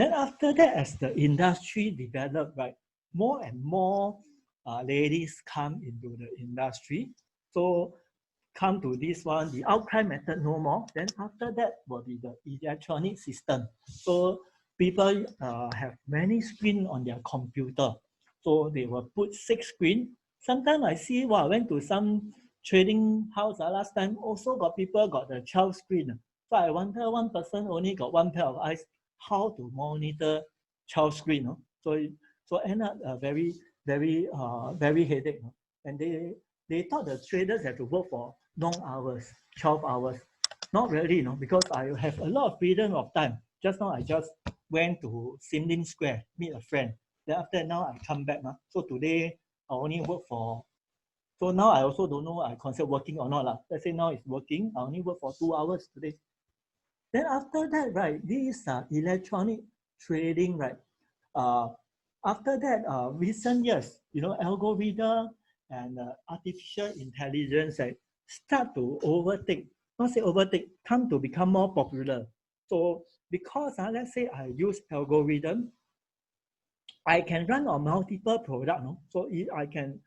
Then after that, as the industry developed, right, more and more ladies come into the industry. So come to this one, the outcry method no more. Then after that will be the electronic system. So people have many screens on their computer. So they will put 6 screens. Sometimes I see, wow, I went to some trading house last time, also got people got the 12 screen. So I wonder one person only got one pair of eyes, how to monitor 12 screen. No? So end up very headache. No? And they thought the traders have to work for long hours, 12 hours. Not really, no, because I have a lot of freedom of time. Just now I just went to Sim Lim Square, meet a friend. Then after now I come back. So today I only work for, so now I also don't know I consider working or not. Let's say now it's working, I only work for 2 hours today. Then after that, right, these are electronic trading, right? After that, recent years, algorithm and artificial intelligence, right, start to overtake, not say overtake, come to become more popular. So because let's say I use algorithm, I can run on multiple products. No? So if I can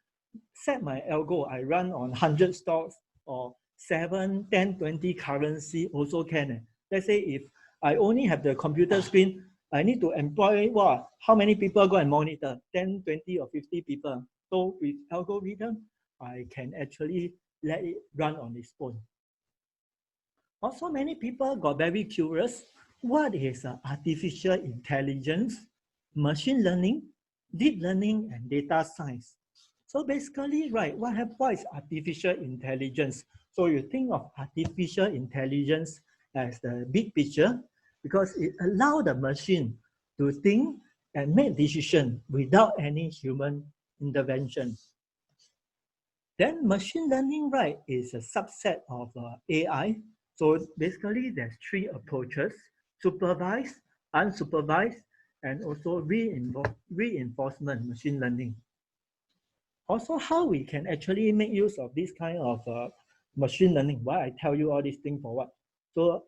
set my algo, I run on 100 stocks or 7, 10, 20 currency also can. Let's say if I only have the computer screen, I need to employ how many people go and monitor? 10, 20 or 50 people. So with algorithm, I can actually let it run on its own. Also, many people got very curious. What is artificial intelligence, machine learning, deep learning, and data science? So basically, right, what is artificial intelligence? So you think of artificial intelligence as the big picture because it allows the machine to think and make decisions without any human intervention. Then machine learning, right, is a subset of AI. So basically, there's 3 approaches: supervised, unsupervised, and also reinforcement machine learning. Also, how we can actually make use of this kind of machine learning. Why I tell you all these things for what? So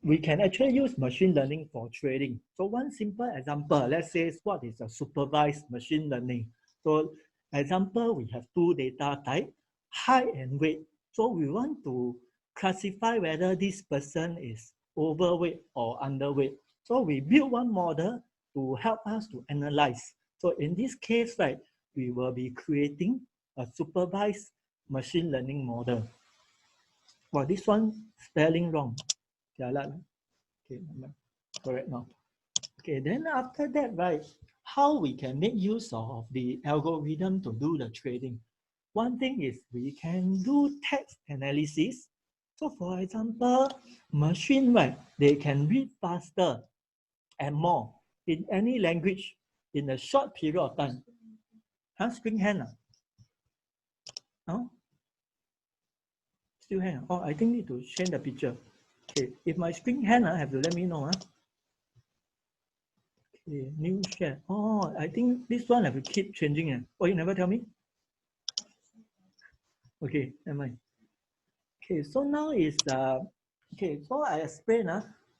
we can actually use machine learning for trading. So one simple example, let's say what is a supervised machine learning. So example, we have 2 data types, height and weight. So we want to classify whether this person is overweight or underweight. So we build one model to help us to analyze. So in this case, right, we will be creating a supervised machine learning model. Well, this one spelling wrong. Okay, correct now. Okay, then after that, right, how we can make use of the algorithm to do the trading? One thing is we can do text analysis. So for example, machine, right, they can read faster and more in any language in a short period of time. Screen hand? Still hand? Oh, I think need to change the picture. Okay, if my screen hand, have to let me know. Okay, new share. Oh, I think this one have to keep changing. Oh, you never tell me? Okay, never mind. Okay, so now is okay, so I explain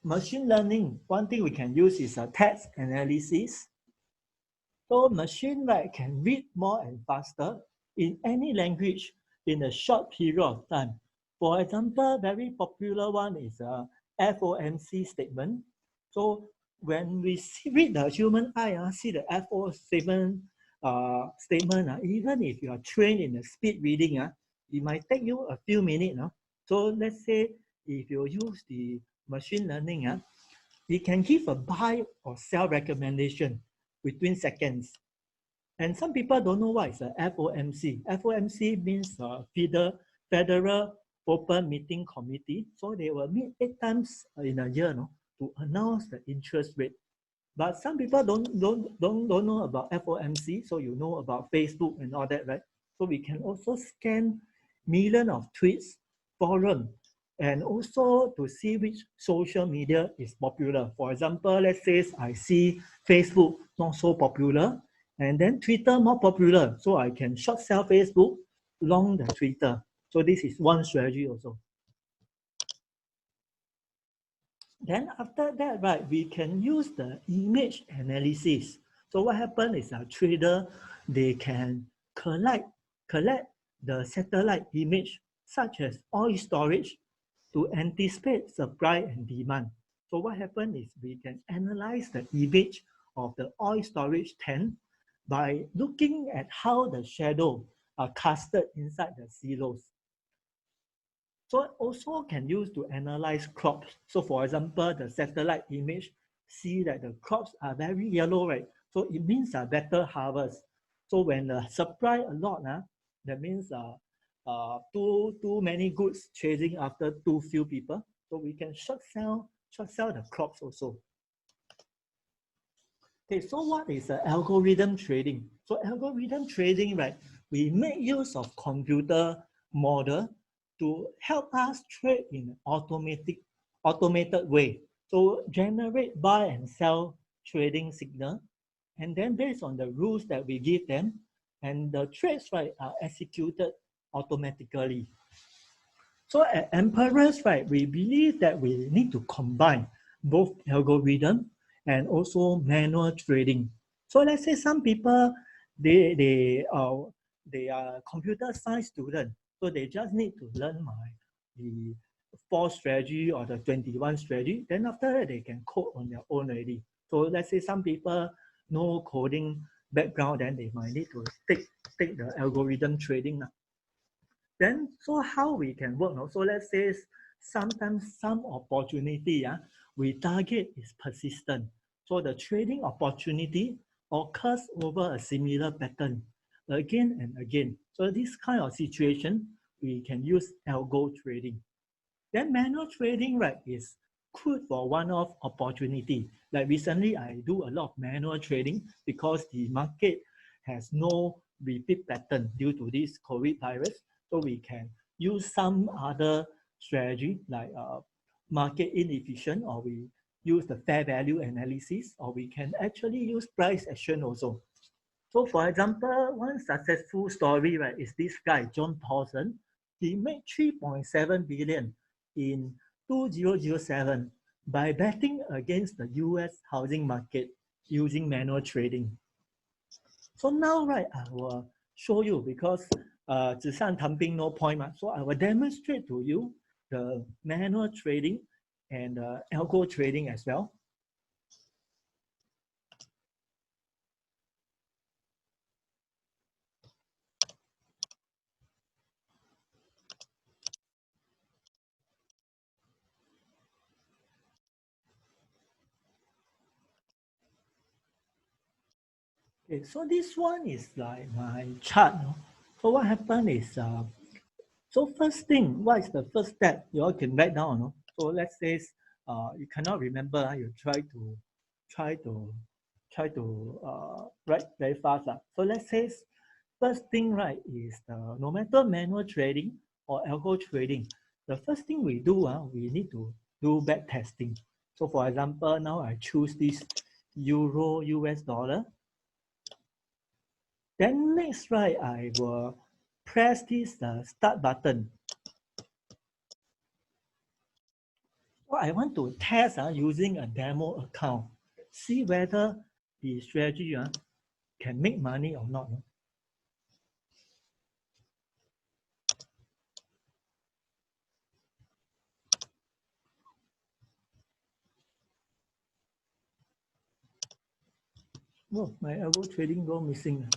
machine learning. One thing we can use is text analysis. So machine, right, can read more and faster in any language in a short period of time. For example, very popular one is a FOMC statement. So when we read the human eye, see the FOMC statement, even if you are trained in the speed reading, it might take you a few minutes. So let's say if you use the machine learning, it can give a buy or sell recommendation between seconds. And some people don't know what is a FOMC. FOMC means Federal Open Meeting Committee. So they will meet 8 times in a year to announce the interest rate. But some people don't know about FOMC, so you know about Facebook and all that, right? So we can also scan millions of tweets, forums, and also to see which social media is popular. For example, let's say I see Facebook not so popular, and then Twitter more popular. So I can short sell Facebook, long the Twitter. So this is one strategy also. Then after that, right, we can use the image analysis. So what happens is a trader, they can collect the satellite image such as oil storage to anticipate supply and demand. So what happens is we can analyze the image of the oil storage tank by looking at how the shadow are casted inside the silos. So also can use to analyze crops. So for example, the satellite image see that the crops are very yellow, right? So it means a better harvest. So when the supply a lot, that means too many goods chasing after too few people. So we can short sell the crops also. Okay, so what is algorithm trading? So algorithm trading, right? We make use of computer model to help us trade in automated way. So generate buy and sell trading signal, and then based on the rules that we give them, and the trades right are executed automatically. So at Emperors, right, we believe that we need to combine both algorithm and also manual trading. So let's say some people, they are computer science student, so they just need to learn the 4 strategy or the 21 strategy. Then after that, they can code on their own already. So let's say some people no coding background, then they might need to take the algorithm trading. Then, so how we can work? No? So let's say sometimes some opportunity we target is persistent. So the trading opportunity occurs over a similar pattern again and again. So this kind of situation, we can use algo trading. Then manual trading, right, is good for one-off opportunity. Like recently, I do a lot of manual trading because the market has no repeat pattern due to this COVID virus. So we can use some other strategy like market inefficient, or we use the fair value analysis, or we can actually use price action also. So for example, one successful story, right, is this guy, John Paulson. He made 3.7 billion in 2007 by betting against the US housing market using manual trading. So now, right, I will show you because 纸上谈兵 no point. So I will demonstrate to you the manual trading and algo trading as well. Okay, so this one is like my chart. No? So what happened is, so first thing, what is the first step? You all can write down. No? So let's say you cannot remember. You try to, write very fast. So let's say first thing, right, is no matter manual trading or algo trading, the first thing we do, we need to do back testing. So for example, now I choose this Euro US dollar. Then next, right, I will press this start button. So I want to test using a demo account, see whether the strategy can make money or not. Oh, my algo trading go missing.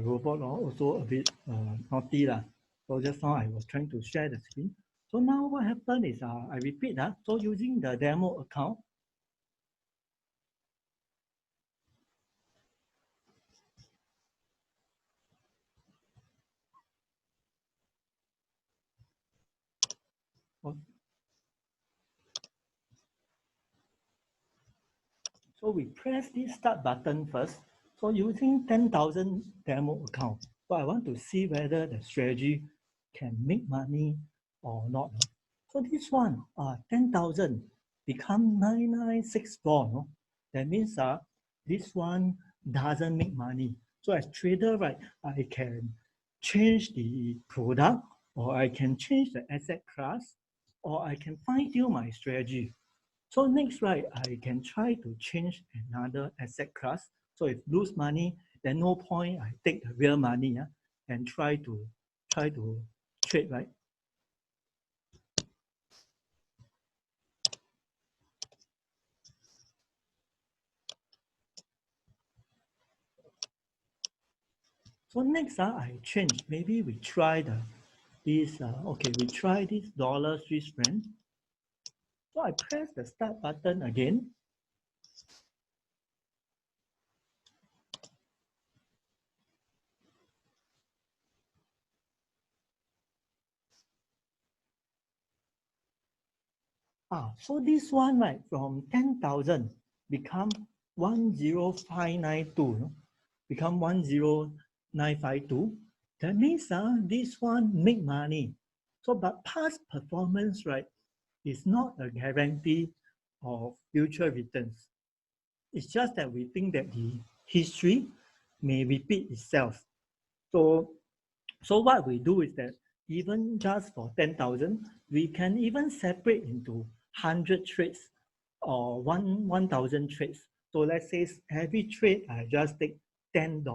Robot also a bit naughty. So just now I was trying to share the screen. So now what happened is I repeat. So using the demo account, so we press this start button first. So using 10,000 demo account, so I want to see whether the strategy can make money or not. So this one, 10,000 become 9964. No? That means this one doesn't make money. So as trader, right, I can change the product, or I can change the asset class, or I can fine tune my strategy. So next, right, I can try to change another asset class. So if lose money, then no point I take the real money and try to trade, right? So next, I change. Maybe we try we try this dollar Swiss franc. So I press the start button again. So this one, right, from 10,000 become 10592, become 10952. That means this one make money. So, but past performance, right, is not a guarantee of future returns. It's just that we think that the history may repeat itself. So, so what we do is that even just for 10,000, we can even separate into 100 trades or 1,000 trades. So let's say every trade I just take $10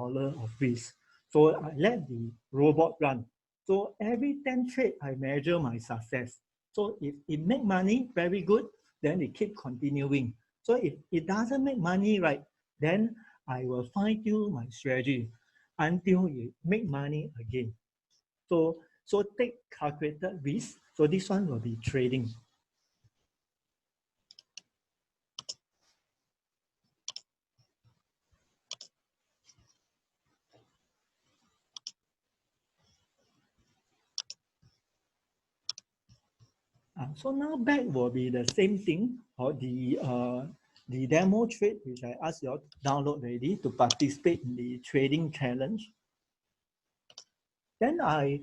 of risk. So I let the robot run. So every 10 trade I measure my success. So if it make money, very good, then it keep continuing. So if it doesn't make money, right, then I will fine tune my strategy until it make money again. So take calculated risk. So this one will be trading. So now back will be the same thing, or the demo trade which I asked you all to download already to participate in the trading challenge. Then I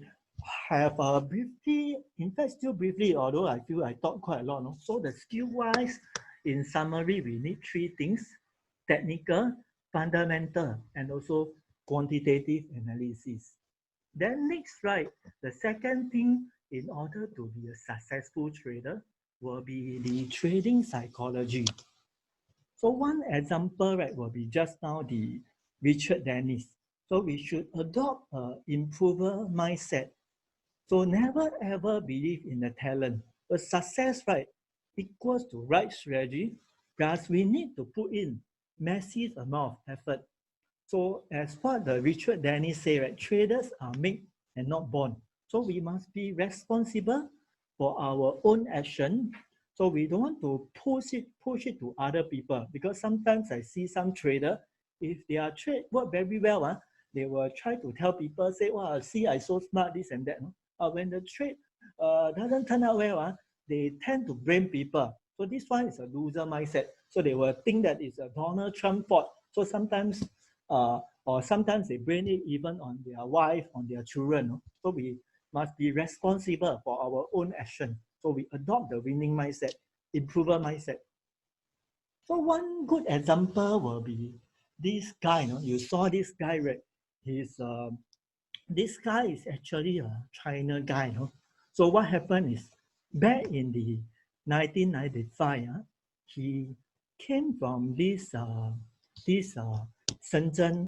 have briefly, in fact still briefly, although I feel I talked quite a lot. No? So the skill wise, in summary, we need three things: technical, fundamental, and also quantitative analysis. Then next, right, the second thing in order to be a successful trader will be the trading psychology. So one example, right, will be just now the Richard Dennis. So we should adopt an improver mindset. So never ever believe in the talent. But success, right, equals to right strategy, plus we need to put in massive amount of effort. So as what the Richard Dennis say, right, traders are made and not born. So we must be responsible for our own action. So we don't want to push it to other people, because sometimes I see some trader, if their trade work very well, they will try to tell people, say, "Wow, see, I so smart, this and that." When the trade doesn't turn out well, they tend to blame people. So this one is a loser mindset. So they will think that it's a Donald Trump fault. So sometimes or sometimes they blame it even on their wife, on their children. So we must be responsible for our own action. So we adopt the winning mindset, improver mindset. So one good example will be this guy. You saw this guy, right? He's this guy is actually a China guy. So what happened is back in the 1995, he came from this Shenzhen